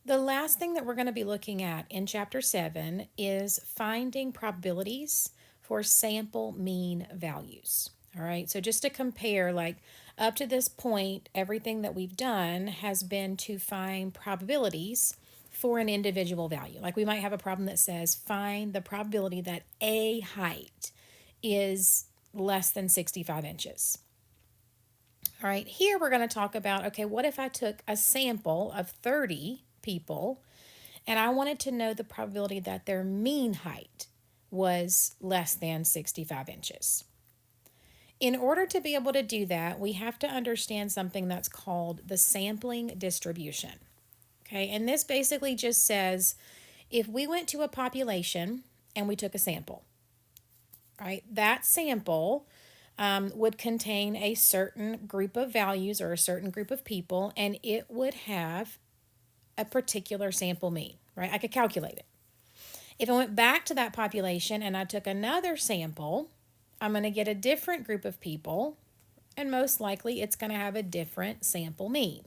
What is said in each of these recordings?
The last thing that we're going to be looking at in Chapter 7 is finding probabilities for sample mean values. All right, so just to compare, like up to this point, everything that we've done has been to find probabilities for an individual value. Like we might have a problem that says find the probability that a height is less than 65 inches. All right, here we're going to talk about, okay, what if I took a sample of 30 people and I wanted to know the probability that their mean height was less than 65 inches. In order to be able to do that, we have to understand something that's called the sampling distribution. Okay, and this basically just says if we went to a population and we took a sample, right, that sample would contain a certain group of values or a certain group of people, and it would have a particular sample mean, right? I could calculate it. If I went back to that population and I took another sample, I'm going to get a different group of people, and most likely it's going to have a different sample mean.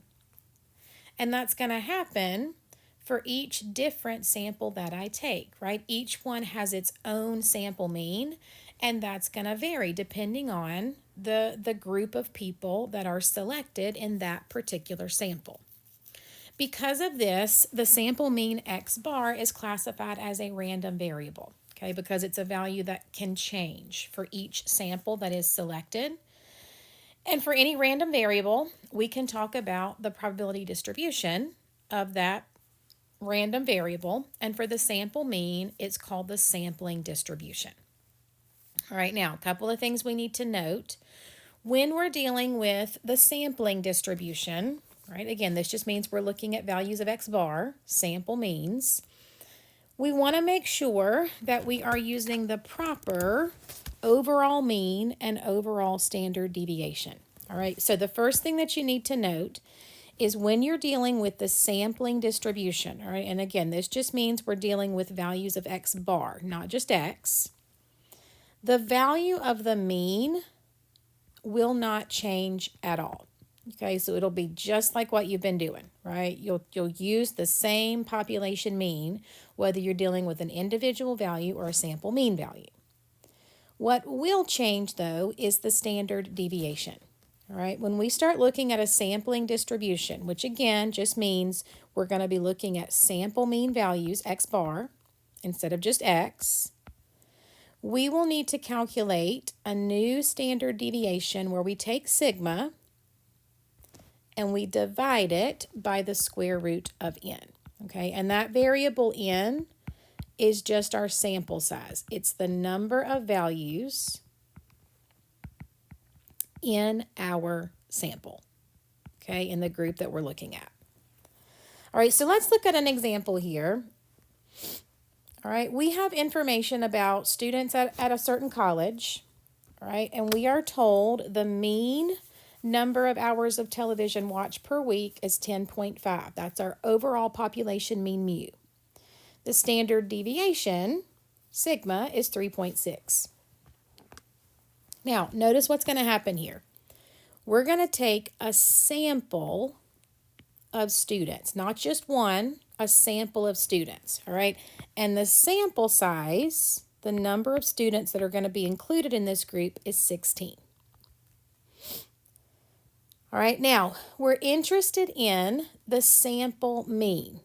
And that's going to happen for each different sample that I take, right? Each one has its own sample mean, and that's going to vary depending on the group of people that are selected in that particular sample. Because of this, the sample mean x bar is classified as a random variable, okay, because it's a value that can change for each sample that is selected. And for any random variable, we can talk about the probability distribution of that random variable. And for the sample mean, it's called the sampling distribution. All right, now, a couple of things we need to note. When we're dealing with the sampling distribution, right, again, this just means we're looking at values of x bar, sample means. We want to make sure that we are using the proper overall mean and overall standard deviation. All right, so the first thing that you need to note is when you're dealing with the sampling distribution, all right, and again, this just means we're dealing with values of x bar, not just x. The value of the mean will not change at all. Okay, so it'll be just like what you've been doing, right? You'll use the same population mean, whether you're dealing with an individual value or a sample mean value. What will change, though, is the standard deviation. All right, when we start looking at a sampling distribution, which again just means we're going to be looking at sample mean values, x bar, instead of just x, we will need to calculate a new standard deviation where we take sigma and we divide it by the square root of n. Okay, and that variable n is just our sample size. It's the number of values in our sample, okay, in the group that we're looking at. All right, so let's look at an example here. All right, we have information about students at a certain college, all right, and we are told the mean number of hours of television watched per week is 10.5. That's our overall population mean mu. The standard deviation, sigma, is 3.6. Now, notice what's going to happen here. We're going to take a sample of students, not just one, a sample of students, all right? And the sample size, the number of students that are going to be included in this group is 16. All right, now we're interested in the sample mean,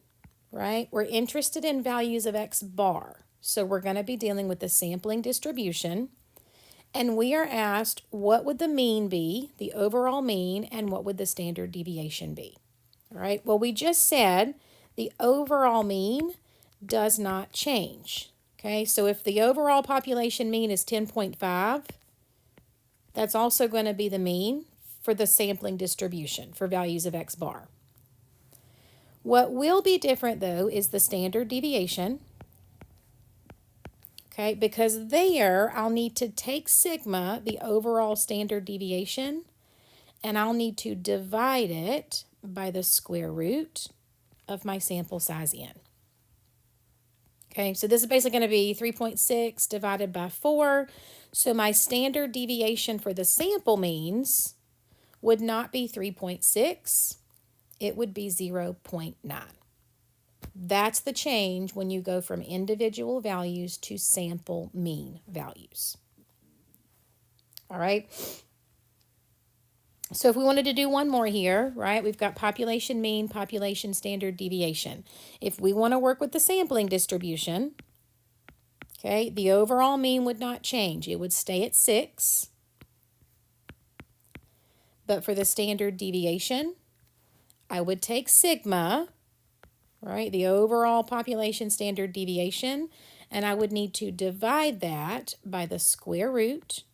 right? We're interested in values of x bar. So we're going to be dealing with the sampling distribution. And we are asked, what would the mean be, the overall mean, and what would the standard deviation be? All right, well, we just said the overall mean does not change. Okay, so if the overall population mean is 10.5, that's also going to be the mean for the sampling distribution for values of x bar. What will be different, though, is the standard deviation. Okay, because there I'll need to take sigma, the overall standard deviation, and I'll need to divide it by the square root of my sample size n. Okay, so this is basically going to be 3.6 divided by 4. So my standard deviation for the sample means would not be 3.6. It would be 0.9. That's the change when you go from individual values to sample mean values. All right. So if we wanted to do one more here, right, we've got population mean, population standard deviation. If we want to work with the sampling distribution, okay, the overall mean would not change. It would stay at 6. But for the standard deviation, I would take sigma, right, the overall population standard deviation, and I would need to divide that by the square root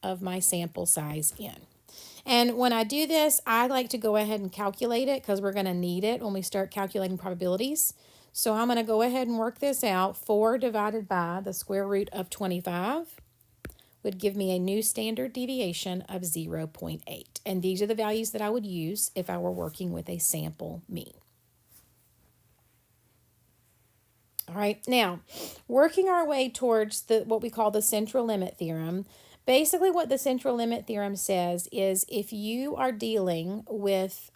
of my sample size n. And when I do this, I like to go ahead and calculate it because we're going to need it when we start calculating probabilities. So I'm going to go ahead and work this out. 4 divided by the square root of 25 would give me a new standard deviation of 0.8. And these are the values that I would use if I were working with a sample mean. All right, now, working our way towards what we call the central limit theorem, basically what the central limit theorem says is if you are dealing with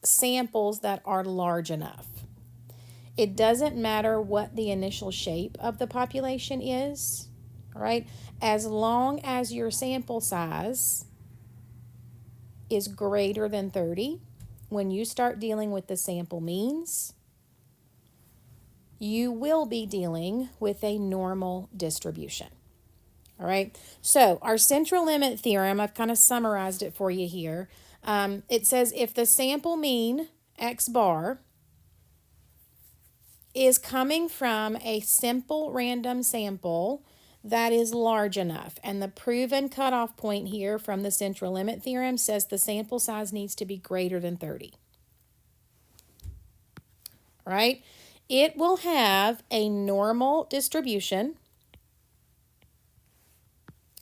samples that are large enough, it doesn't matter what the initial shape of the population is, all right, as long as your sample size is greater than 30, when you start dealing with the sample means, you will be dealing with a normal distribution. All right, so our central limit theorem, I've kind of summarized it for you here. It says if the sample mean, x bar, is coming from a simple random sample that is large enough, and the proven cutoff point here from the central limit theorem says the sample size needs to be greater than 30. All right, it will have a normal distribution.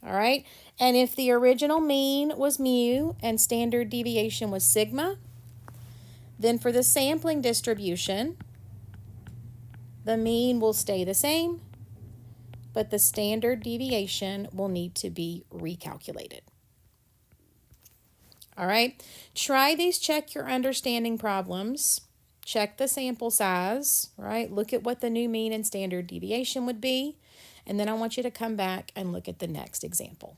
All right, and if the original mean was mu and standard deviation was sigma, then for the sampling distribution, the mean will stay the same, but the standard deviation will need to be recalculated. All right, try these check your understanding problems. Check the sample size, right? Look at what the new mean and standard deviation would be. And then I want you to come back and look at the next example.